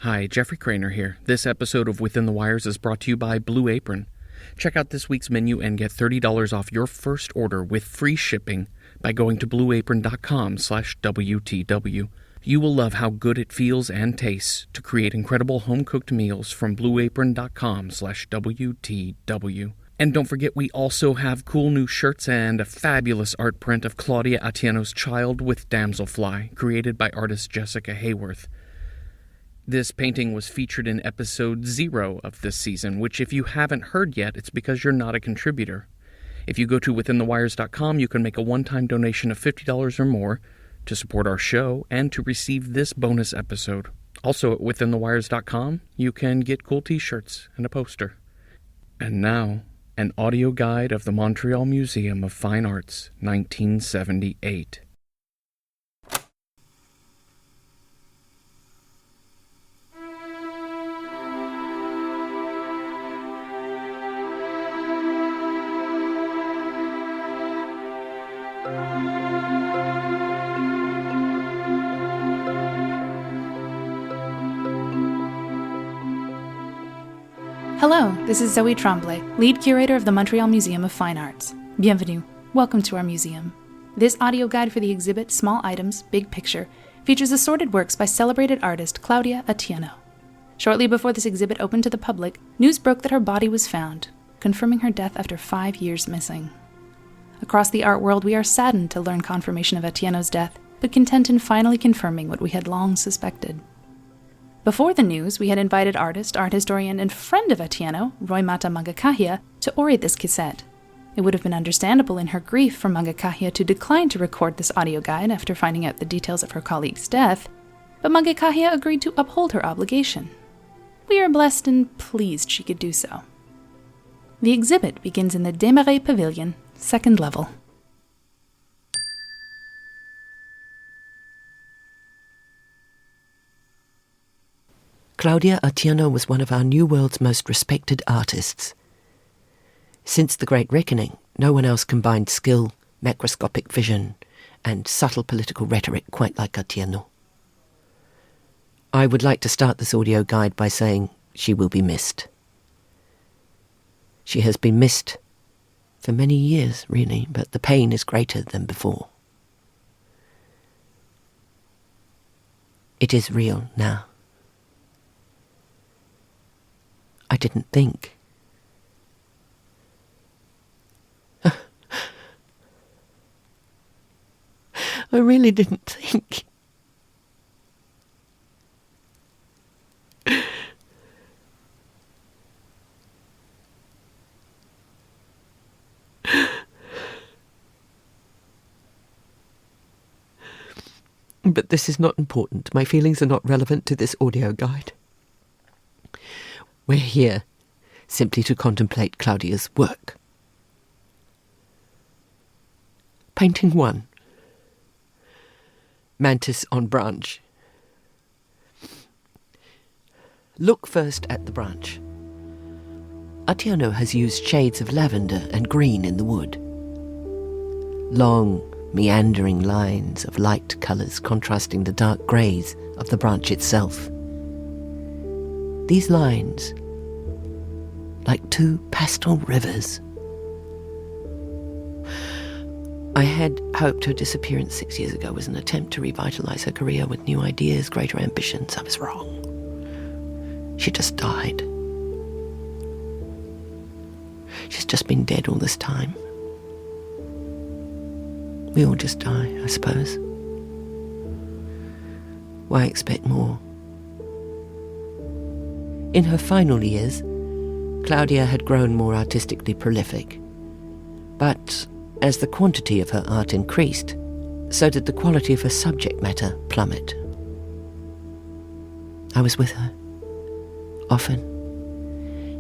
Hi, Jeffrey Cranor here. This episode of Within the Wires is brought to you by Blue Apron. Check out this week's menu and get $30 off your first order with free shipping by going to blueapron.com/WTW. You will love how good it feels and tastes to create incredible home-cooked meals from blueapron.com/WTW. And don't forget, we also have cool new shirts and a fabulous art print of Claudia Atieno's Child with Damselfly, created by artist Jessica Hayworth. This painting was featured in episode 0 of this season, which if you haven't heard yet, it's because you're not a contributor. If you go to withinthewires.com, you can make a one-time donation of $50 or more to support our show and to receive this bonus episode. Also at withinthewires.com, you can get cool t-shirts and a poster. And now, an audio guide of the Montreal Museum of Fine Arts, 1978. Hello, this is Zoe Tremblay, lead curator of the Montreal Museum of Fine Arts. Bienvenue. Welcome to our museum. This audio guide for the exhibit Small Items, Big Picture features assorted works by celebrated artist Claudia Atieno. Shortly before this exhibit opened to the public, news broke that her body was found, confirming her death after 5 years missing. Across the art world, we are saddened to learn confirmation of Atieno's death, but content in finally confirming what we had long suspected. Before the news, we had invited artist, art historian, and friend of Atieno, Roimata Mangakāhia, to orate this cassette. It would have been understandable in her grief for Mangakāhia to decline to record this audio guide after finding out the details of her colleague's death, but Mangakāhia agreed to uphold her obligation. We are blessed and pleased she could do so. The exhibit begins in the Desmarais Pavilion, second level. Claudia Atieno was one of our New World's most respected artists. Since the Great Reckoning, no one else combined skill, macroscopic vision, and subtle political rhetoric quite like Atieno. I would like to start this audio guide by saying she will be missed. She has been missed for many years, really, but the pain is greater than before. It is real now. I didn't think. I really didn't think. But this is not important. My feelings are not relevant to this audio guide. We're here simply to contemplate Claudia's work. Painting 1. Mantis on branch. Look first at the branch. Atieno has used shades of lavender and green in the wood. Long, meandering lines of light colours contrasting the dark greys of the branch itself. These lines, like two pastel rivers. I had hoped her disappearance 6 years ago was an attempt to revitalise her career with new ideas, greater ambitions. I was wrong. She just died. She's just been dead all this time. We all just die, I suppose. Why expect more? In her final years, Claudia had grown more artistically prolific. But as the quantity of her art increased, so did the quality of her subject matter plummet. I was with her, often,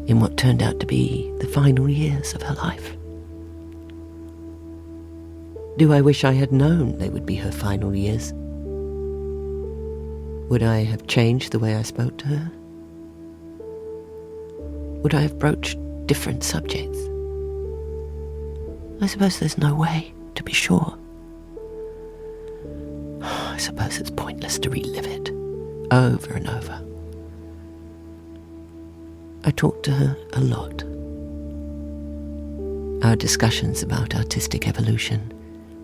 in what turned out to be the final years of her life. Do I wish I had known they would be her final years? Would I have changed the way I spoke to her? Would I have broached different subjects? I suppose there's no way to be sure. I suppose it's pointless to relive it over and over. I talked to her a lot. Our discussions about artistic evolution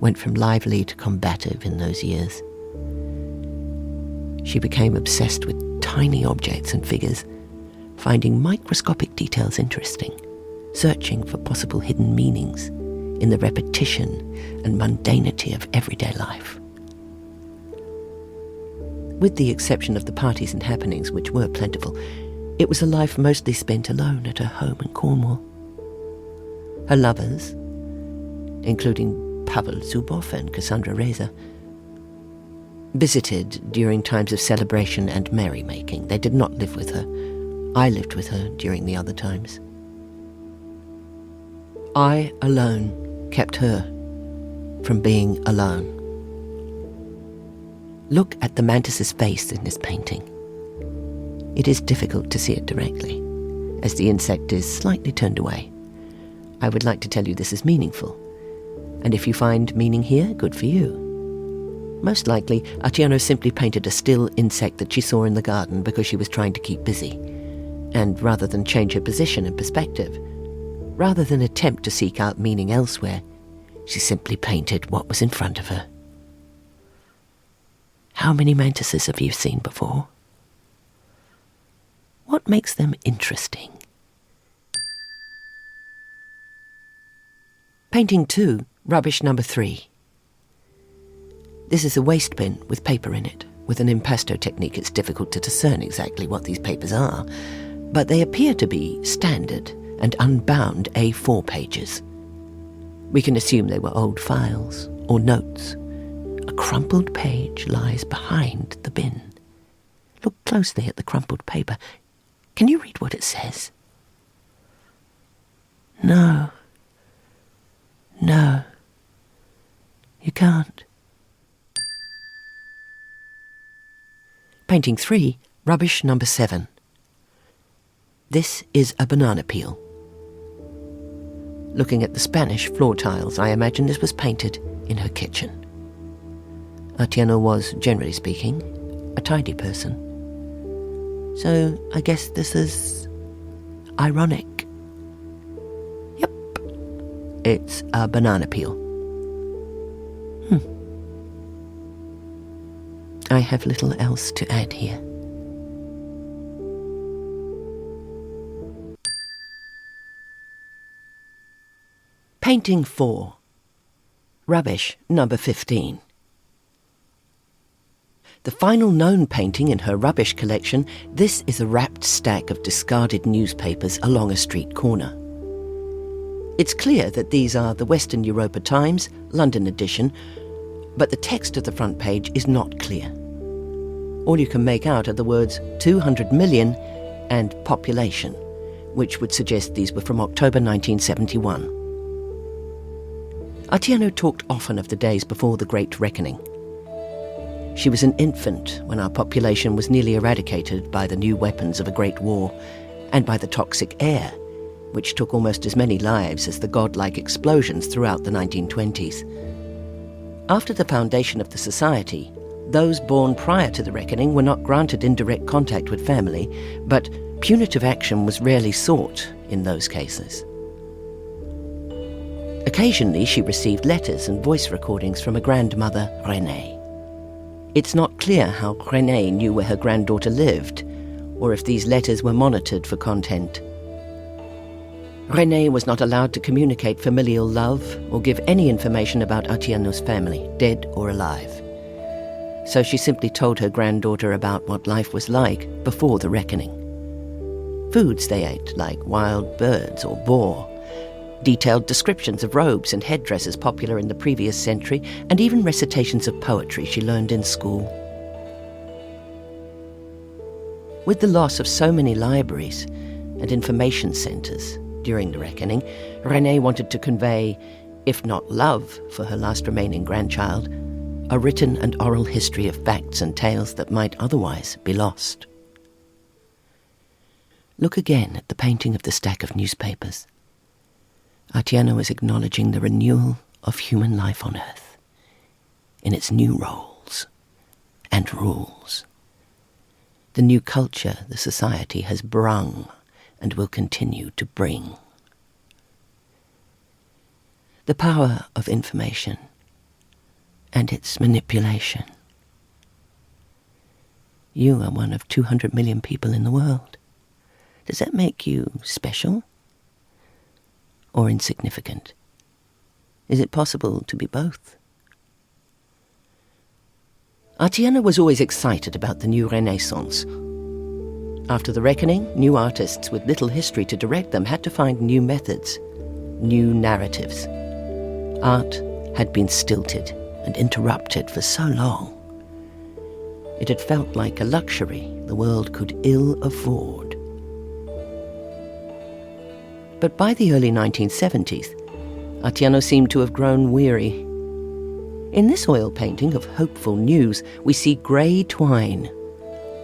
went from lively to combative in those years. She became obsessed with tiny objects and figures, finding microscopic details interesting, searching for possible hidden meanings in the repetition and mundanity of everyday life. With the exception of the parties and happenings, which were plentiful, it was a life mostly spent alone at her home in Cornwall. Her lovers, including Pavel Zubov and Cassandra Reza, visited during times of celebration and merrymaking. They did not live with her. I lived with her during the other times. I alone kept her from being alone. Look at the mantis's face in this painting. It is difficult to see it directly, as the insect is slightly turned away. I would like to tell you this is meaningful, and if you find meaning here, good for you. Most likely, Atieno simply painted a still insect that she saw in the garden because she was trying to keep busy, and rather than change her position and perspective, rather than attempt to seek out meaning elsewhere, she simply painted what was in front of her. How many mantises have you seen before? What makes them interesting? Painting 2, rubbish number 3. This is a waste bin with paper in it. With an impasto technique, it's difficult to discern exactly what these papers are, but they appear to be standard and unbound A4 pages. We can assume they were old files or notes. A crumpled page lies behind the bin. Look closely at the crumpled paper. Can you read what it says? No, you can't. Painting 3, rubbish number 7. This is a banana peel. Looking at the Spanish floor tiles, I imagine this was painted in her kitchen. Atieno was, generally speaking, a tidy person. So I guess this is ironic. Yep, it's a banana peel. I have little else to add here. Painting 4, rubbish number 15. The final known painting in her rubbish collection, this is a wrapped stack of discarded newspapers along a street corner. It's clear that these are the Western Europa Times, London edition, but the text of the front page is not clear. All you can make out are the words 200 million and population, which would suggest these were from October 1971. Atieno talked often of the days before the Great Reckoning. She was an infant when our population was nearly eradicated by the new weapons of a great war and by the toxic air, which took almost as many lives as the godlike explosions throughout the 1920s. After the foundation of the society, those born prior to the reckoning were not granted indirect contact with family, but punitive action was rarely sought in those cases. Occasionally she received letters and voice recordings from a grandmother, Renée. It's not clear how Renée knew where her granddaughter lived, or if these letters were monitored for content. Renée was not allowed to communicate familial love or give any information about Atieno's family, dead or alive. So she simply told her granddaughter about what life was like before the reckoning. Foods they ate, like wild birds or boar, detailed descriptions of robes and headdresses popular in the previous century, and even recitations of poetry she learned in school. With the loss of so many libraries and information centres during the reckoning, Renée wanted to convey, if not love for her last remaining grandchild, a written and oral history of facts and tales that might otherwise be lost. Look again at the painting of the stack of newspapers. Atieno is acknowledging the renewal of human life on Earth, in its new roles and rules. The new culture the society has brung and will continue to bring. The power of information and its manipulation. You are one of 200 million people in the world. Does that make you special or insignificant? Is it possible to be both? Atieno was always excited about the new Renaissance. After the Reckoning, new artists with little history to direct them had to find new methods, new narratives. Art had been stilted and interrupted for so long. It had felt like a luxury the world could ill afford. But by the early 1970s, Atieno seemed to have grown weary. In this oil painting of hopeful news, we see grey twine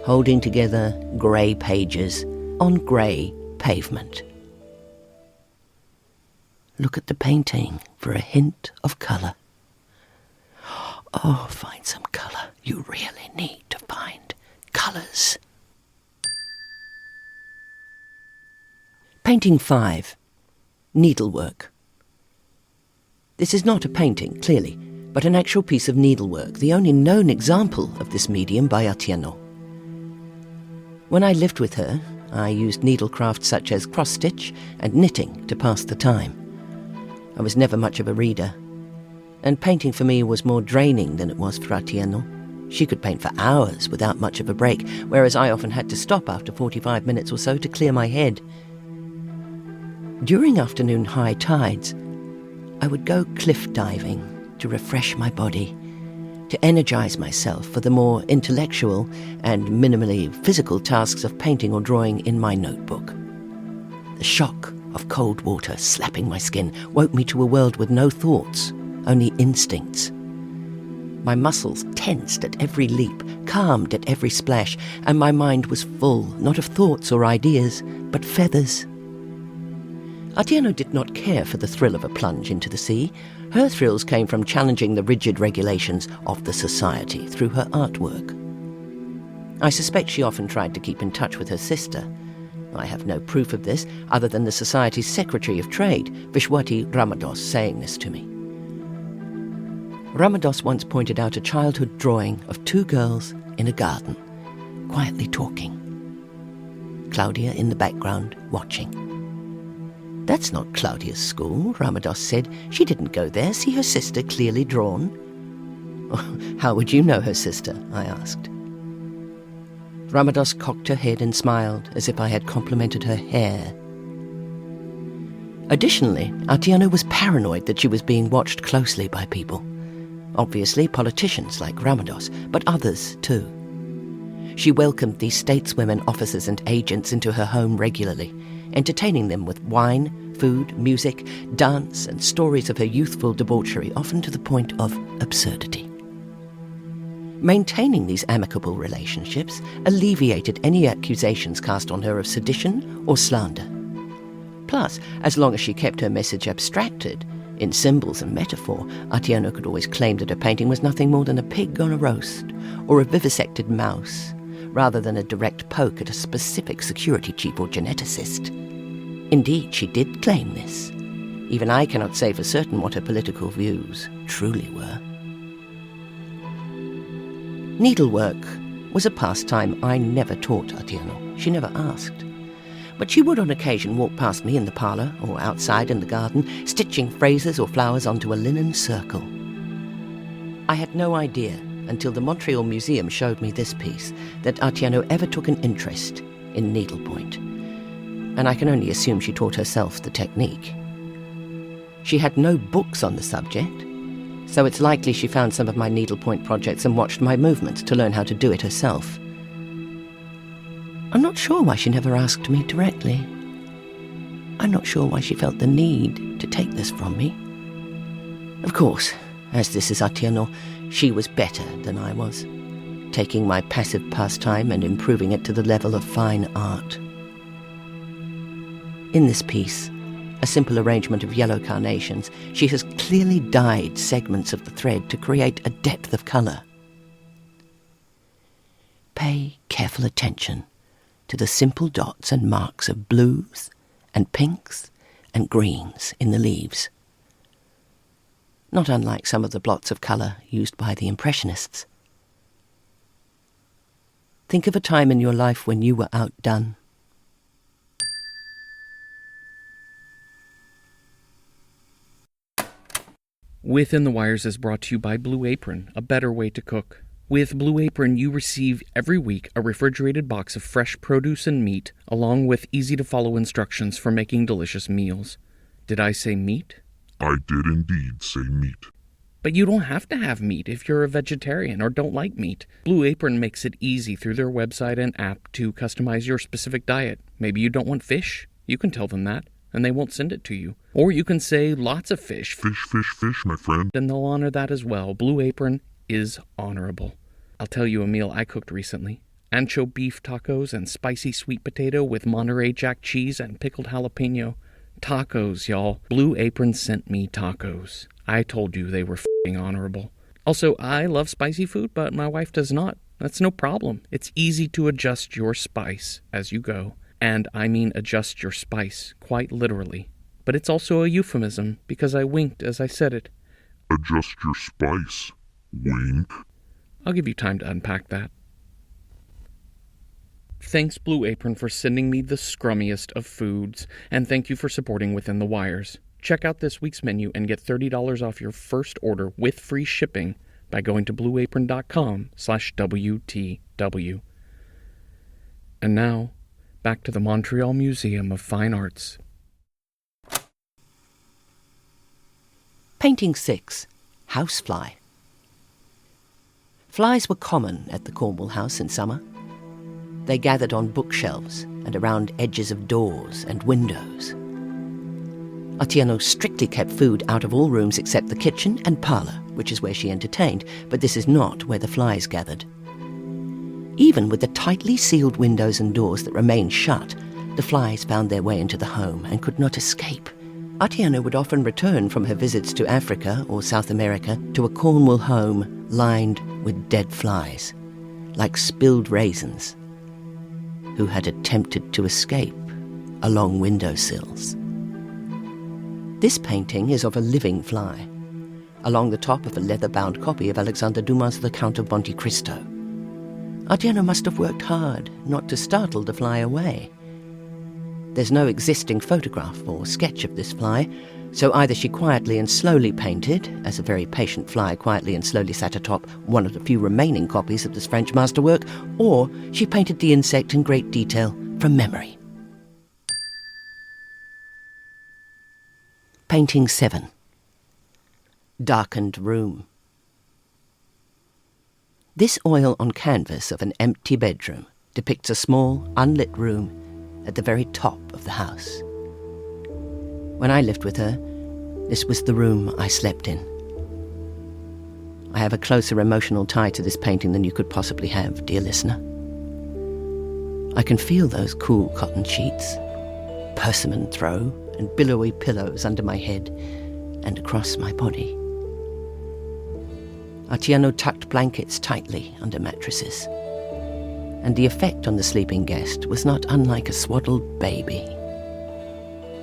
holding together grey pages on grey pavement. Look at the painting for a hint of colour. Oh, find some colour. You really need to find colours. Painting 5. Needlework. This is not a painting, clearly, but an actual piece of needlework, the only known example of this medium by Atieno. When I lived with her, I used needlecraft such as cross-stitch and knitting to pass the time. I was never much of a reader, and painting for me was more draining than it was for Atieno. She could paint for hours without much of a break, whereas I often had to stop after 45 minutes or so to clear my head. During afternoon high tides, I would go cliff diving to refresh my body, to energize myself for the more intellectual and minimally physical tasks of painting or drawing in my notebook. The shock of cold water slapping my skin woke me to a world with no thoughts, only instincts. My muscles tensed at every leap, calmed at every splash, and my mind was full, not of thoughts or ideas, but feathers. Atieno did not care for the thrill of a plunge into the sea. Her thrills came from challenging the rigid regulations of the society through her artwork. I suspect she often tried to keep in touch with her sister. I have no proof of this, other than the Society's Secretary of Trade, Vishwati Ramados, saying this to me. Ramados once pointed out a childhood drawing of 2 girls in a garden, quietly talking. Claudia in the background, watching. "That's not Claudia's school," Ramados said. "She didn't go there. See her sister clearly drawn?" "How would you know her sister?" I asked. Ramados cocked her head and smiled as if I had complimented her hair. Additionally, Atieno was paranoid that she was being watched closely by people. Obviously politicians like Ramados, but others too. She welcomed these stateswomen, officers and agents into her home regularly, entertaining them with wine, food, music, dance and stories of her youthful debauchery, often to the point of absurdity. Maintaining these amicable relationships alleviated any accusations cast on her of sedition or slander. Plus, as long as she kept her message abstracted, in symbols and metaphor, Atieno could always claim that her painting was nothing more than a pig on a roast, or a vivisected mouse, rather than a direct poke at a specific security chief or geneticist. Indeed, she did claim this. Even I cannot say for certain what her political views truly were. Needlework was a pastime I never taught Atieno. She never asked. But she would on occasion walk past me in the parlour or outside in the garden, stitching phrases or flowers onto a linen circle. I had no idea, until the Montreal Museum showed me this piece, that Atieno ever took an interest in needlepoint. And I can only assume she taught herself the technique. She had no books on the subject, so it's likely she found some of my needlepoint projects and watched my movements to learn how to do it herself. I'm not sure why she never asked me directly. I'm not sure why she felt the need to take this from me. Of course, as this is Atieno, she was better than I was, taking my passive pastime and improving it to the level of fine art. In this piece, a simple arrangement of yellow carnations, she has clearly dyed segments of the thread to create a depth of colour. Pay careful attention to the simple dots and marks of blues and pinks and greens in the leaves. Not unlike some of the blots of colour used by the Impressionists. Think of a time in your life when you were outdone. Within the Wires is brought to you by Blue Apron, a better way to cook. With Blue Apron, you receive every week a refrigerated box of fresh produce and meat, along with easy-to-follow instructions for making delicious meals. Did I say meat? I did indeed say meat. But you don't have to have meat if you're a vegetarian or don't like meat. Blue Apron makes it easy through their website and app to customize your specific diet. Maybe you don't want fish. You can tell them that, and they won't send it to you. Or you can say lots of fish. Fish, my friend. And they'll honor that as well. Blue Apron is honorable. I'll tell you a meal I cooked recently. Ancho beef tacos and spicy sweet potato with Monterey Jack cheese and pickled jalapeno. Tacos, y'all. Blue Apron sent me tacos. I told you they were f***ing honorable. Also, I love spicy food, but my wife does not. That's no problem. It's easy to adjust your spice as you go. And I mean adjust your spice, quite literally. But it's also a euphemism, because I winked as I said it. Adjust your spice. Wink. I'll give you time to unpack that. Thanks, Blue Apron, for sending me the scrummiest of foods, and thank you for supporting Within the Wires. Check out this week's menu and get $30 off your first order with free shipping by going to blueapron.com/WTW. And now, back to the Montreal Museum of Fine Arts. Painting 6. Housefly. Flies were common at the Cornwall house in summer. They gathered on bookshelves and around edges of doors and windows. Atieno strictly kept food out of all rooms except the kitchen and parlour, which is where she entertained, but this is not where the flies gathered. Even with the tightly sealed windows and doors that remained shut, the flies found their way into the home and could not escape. Atieno would often return from her visits to Africa or South America to a Cornwall home lined with dead flies, like spilled raisins, who had attempted to escape along windowsills. This painting is of a living fly, along the top of a leather-bound copy of Alexander Dumas' The Count of Monte Cristo. Atieno must have worked hard not to startle the fly away. There's no existing photograph or sketch of this fly, so either she quietly and slowly painted, as a very patient fly quietly and slowly sat atop one of the few remaining copies of this French masterwork, or she painted the insect in great detail from memory. Painting 7. Darkened Room. This oil on canvas of an empty bedroom depicts a small, unlit room at the very top of the house. When I lived with her, this was the room I slept in. I have a closer emotional tie to this painting than you could possibly have, dear listener. I can feel those cool cotton sheets, persimmon throw, and billowy pillows under my head and across my body. Atieno tucked blankets tightly under mattresses, and the effect on the sleeping guest was not unlike a swaddled baby.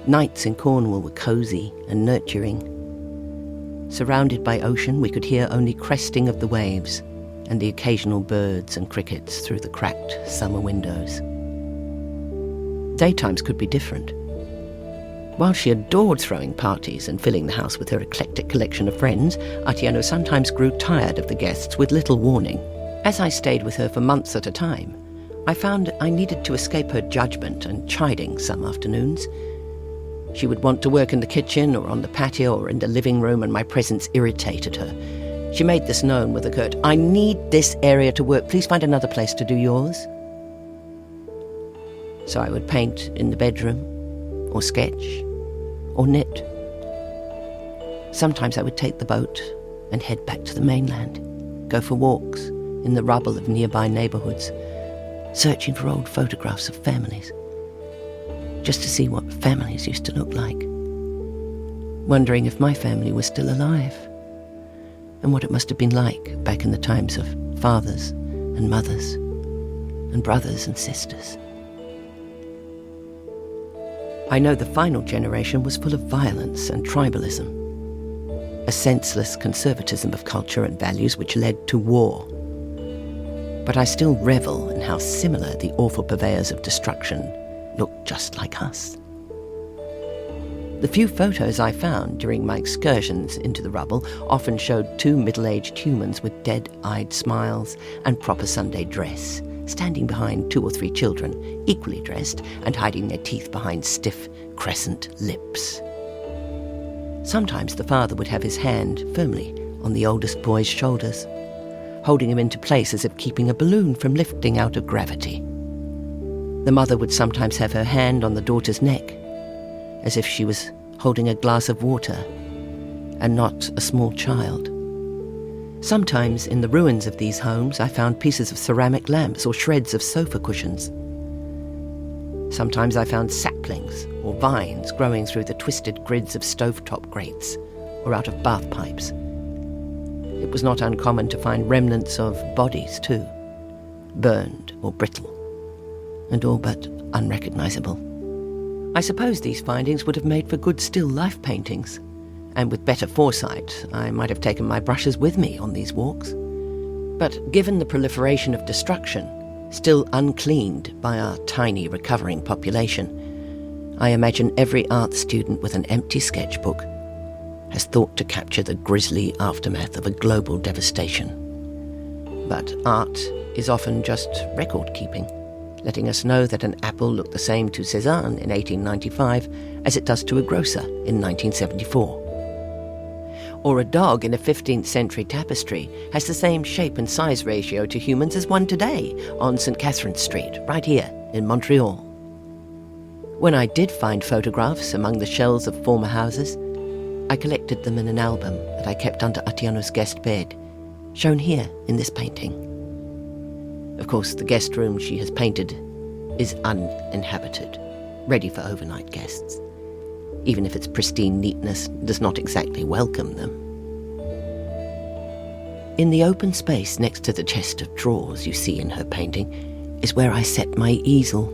Nights in Cornwall were cosy and nurturing. Surrounded by ocean, we could hear only cresting of the waves and the occasional birds and crickets through the cracked summer windows. Daytimes could be different. While she adored throwing parties and filling the house with her eclectic collection of friends, Atieno sometimes grew tired of the guests with little warning. As I stayed with her for months at a time, I found I needed to escape her judgment and chiding some afternoons. She would want to work in the kitchen or on the patio or in the living room, and my presence irritated her. She made this known with a curt, "I need this area to work. Please find another place to do yours." So I would paint in the bedroom, or sketch, or knit. Sometimes I would take the boat and head back to the mainland, go for walks in the rubble of nearby neighbourhoods, searching for old photographs of families, just to see what families used to look like, wondering if my family was still alive, and what it must have been like back in the times of fathers and mothers and brothers and sisters. I know the final generation was full of violence and tribalism, a senseless conservatism of culture and values which led to war. But I still revel in how similar the awful purveyors of destruction look just like us. The few photos I found during my excursions into the rubble often showed two middle-aged humans with dead-eyed smiles and proper Sunday dress, standing behind 2 or 3 children, equally dressed and hiding their teeth behind stiff, crescent lips. Sometimes the father would have his hand firmly on the oldest boy's shoulders, holding him into place as if keeping a balloon from lifting out of gravity. The mother would sometimes have her hand on the daughter's neck, as if she was holding a glass of water and not a small child. Sometimes in the ruins of these homes I found pieces of ceramic lamps or shreds of sofa cushions. Sometimes I found saplings or vines growing through the twisted grids of stovetop grates or out of bath pipes. It was not uncommon to find remnants of bodies too, burned or brittle, and all but unrecognisable. I suppose these findings would have made for good still life paintings, and with better foresight I might have taken my brushes with me on these walks. But given the proliferation of destruction, still uncleaned by our tiny recovering population, I imagine every art student with an empty sketchbook has thought to capture the grisly aftermath of a global devastation. But art is often just record-keeping, letting us know that an apple looked the same to Cézanne in 1895 as it does to a grocer in 1974. Or a dog in a 15th century tapestry has the same shape and size ratio to humans as one today on St. Catherine's Street, right here in Montreal. When I did find photographs among the shells of former houses, I collected them in an album that I kept under Atieno's guest bed, shown here in this painting. Of course, the guest room she has painted is uninhabited, ready for overnight guests, even if its pristine neatness does not exactly welcome them. In the open space next to the chest of drawers you see in her painting is where I set my easel.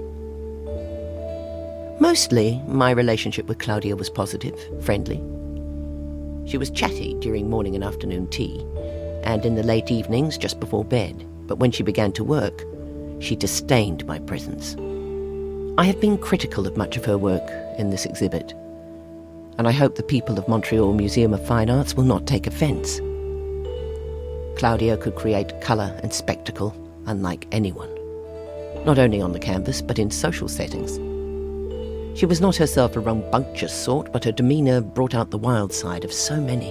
Mostly, my relationship with Claudia was positive, friendly. She was chatty during morning and afternoon tea, and in the late evenings just before bed. But when she began to work, she disdained my presence. I have been critical of much of her work in this exhibit, and I hope the people of Montreal Museum of Fine Arts will not take offence. Claudia could create colour and spectacle unlike anyone, not only on the canvas but in social settings. She was not herself a rambunctious sort, but her demeanour brought out the wild side of so many.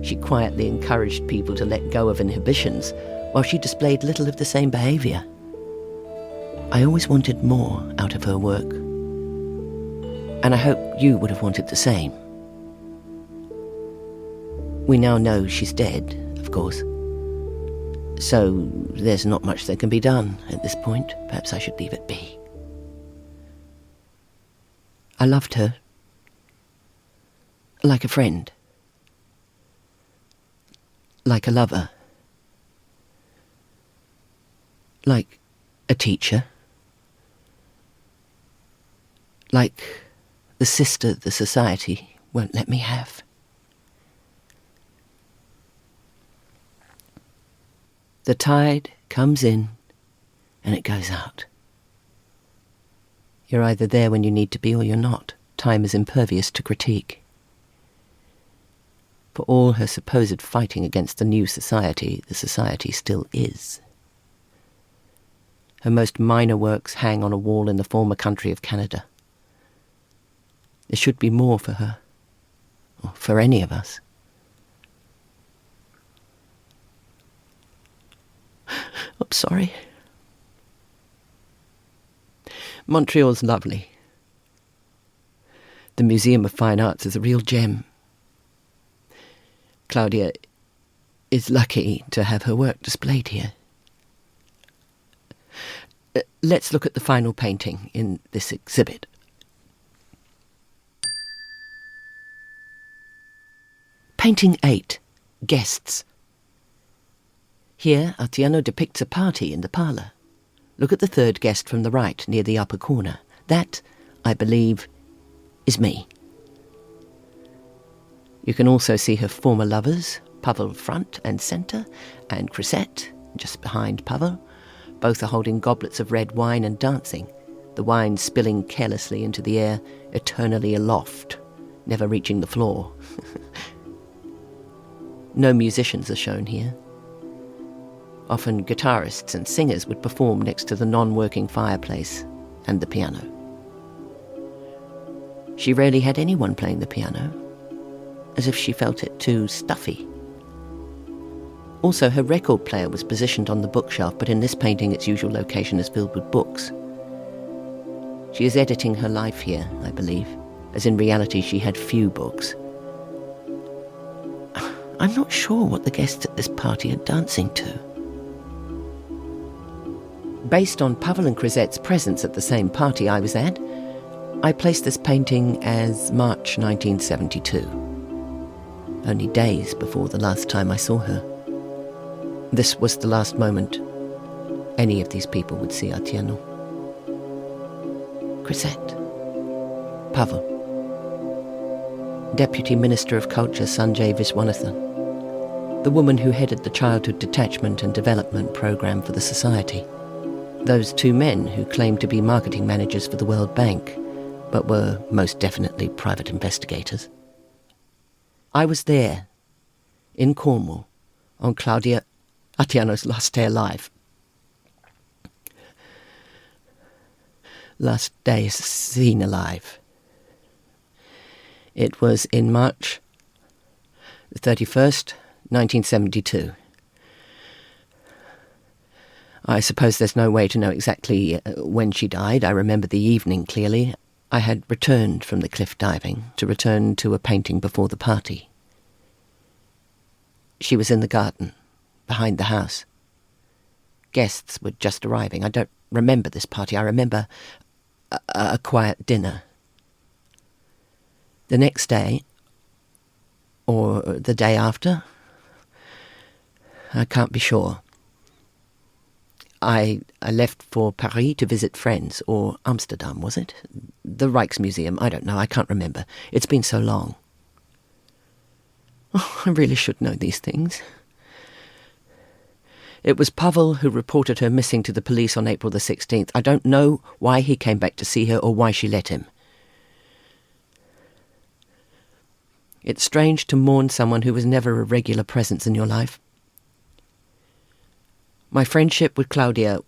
She quietly encouraged people to let go of inhibitions, while she displayed little of the same behaviour. I always wanted more out of her work, and I hope you would have wanted the same. We now know she's dead, of course, so there's not much that can be done at this point. Perhaps I should leave it be. I loved her like a friend, like a lover, like a teacher, like the sister the society won't let me have. The tide comes in and it goes out. You're either there when you need to be or you're not. Time is impervious to critique. For all her supposed fighting against the new society, the society still is. Her most minor works hang on a wall in the former country of Canada. There should be more for her, or for any of us. I'm sorry. Montreal's lovely. The Museum of Fine Arts is a real gem. Claudia is lucky to have her work displayed here. Let's look at the final painting in this exhibit. Painting 8, Guests. Here, Atieno depicts a party in the parlour. Look at the third guest from the right, near the upper corner. That, I believe, is me. You can also see her former lovers, Pavel front and centre, and Cassette just behind Pavel. Both are holding goblets of red wine and dancing, the wine spilling carelessly into the air, eternally aloft, never reaching the floor. No musicians are shown here. Often guitarists and singers would perform next to the non-working fireplace and the piano. She rarely had anyone playing the piano, as if she felt it too stuffy. Also, her record player was positioned on the bookshelf, but in this painting its usual location is filled with books. She is editing her life here, I believe, as in reality she had few books. I'm not sure what the guests at this party are dancing to. Based on Pavel and Casette's presence at the same party I was at, I placed this painting as March 1972, only days before the last time I saw her. This was the last moment any of these people would see Atieno. Cassette. Pavel. Deputy Minister of Culture Sanjay Viswanathan. The woman who headed the Childhood Detachment and Development Program for the Society. Those two men who claimed to be marketing managers for the World Bank, but were most definitely private investigators. I was there, in Cornwall, on Claudia Atieno's last day alive. Last day seen alive. It was in March the 31st, 1972. I suppose there's no way to know exactly when she died. I remember the evening clearly. I had returned from the cliff diving to return to a painting before the party. She was in the garden, behind the house. Guests were just arriving. I don't remember this party. I remember a quiet dinner. The next day, or the day after, I can't be sure. I left for Paris to visit friends, or Amsterdam, was it? The Rijksmuseum, I don't know, I can't remember. It's been so long. Oh, I really should know these things. It was Pavel who reported her missing to the police on April the 16th. I don't know why he came back to see her or why she let him. It's strange to mourn someone who was never a regular presence in your life. My friendship with Claudia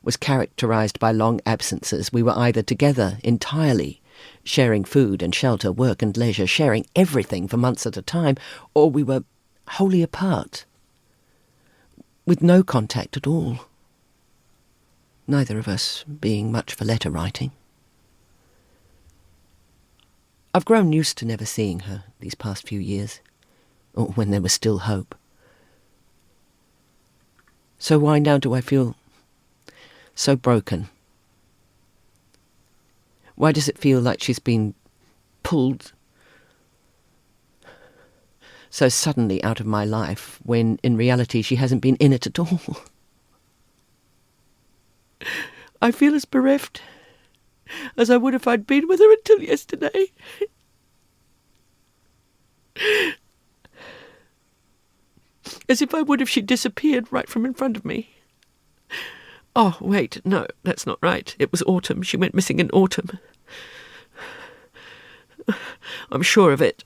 was characterized by long absences. We were either together entirely, sharing food and shelter, work and leisure, sharing everything for months at a time, or we were wholly apart, with no contact at all. Neither of us being much for letter writing. I've grown used to never seeing her these past few years, or when there was still hope. So why now do I feel so broken? Why does it feel like she's been pulled so suddenly out of my life, when in reality she hasn't been in it at all? I feel as bereft as I would if I'd been with her until yesterday. As if I would if she disappeared right from in front of me. Oh, wait, no, that's not right. It was autumn. She went missing in autumn. I'm sure of it.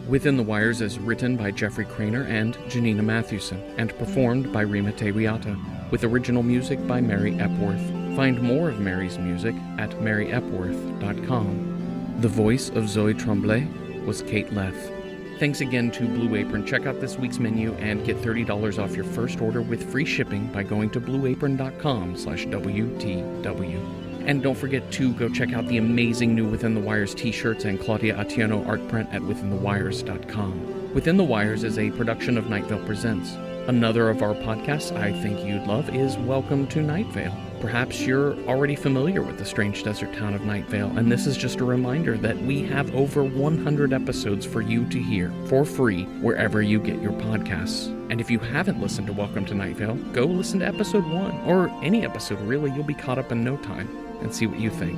Within the Wires is written by Jeffrey Cranor and Janina Matthewson, and performed by Rima Wiata, with original music by Mary Epworth. Find more of Mary's music at maryepworth.com. The voice of Zoe Tremblay was Kate Leth. Thanks again to Blue Apron. Check out this week's menu and get $30 off your first order with free shipping by going to blueapron.com/WTW. And don't forget to go check out the amazing new Within the Wires t-shirts and Claudia Atieno art print at withinthewires.com. Within the Wires is a production of Night Vale Presents. Another of our podcasts I think you'd love is Welcome to Night Vale. Perhaps you're already familiar with the strange desert town of Night Vale, and this is just a reminder that we have over 100 episodes for you to hear for free wherever you get your podcasts. And if you haven't listened to Welcome to Night Vale, go listen to episode 1, or any episode really. You'll be caught up in no time, and see what you think.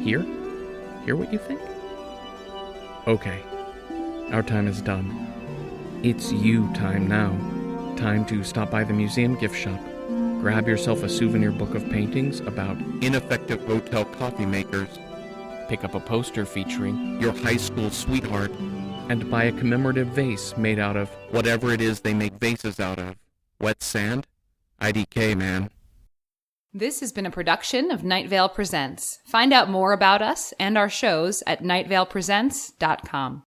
Hear what you think? Okay, our time is done. It's you time now. Time to stop by the museum gift shop. Grab yourself a souvenir book of paintings about ineffective hotel coffee makers. Pick up a poster featuring your high school sweetheart. And buy a commemorative vase made out of whatever it is they make vases out of. Wet sand? IDK, man. This has been a production of Night Vale Presents. Find out more about us and our shows at nightvalepresents.com.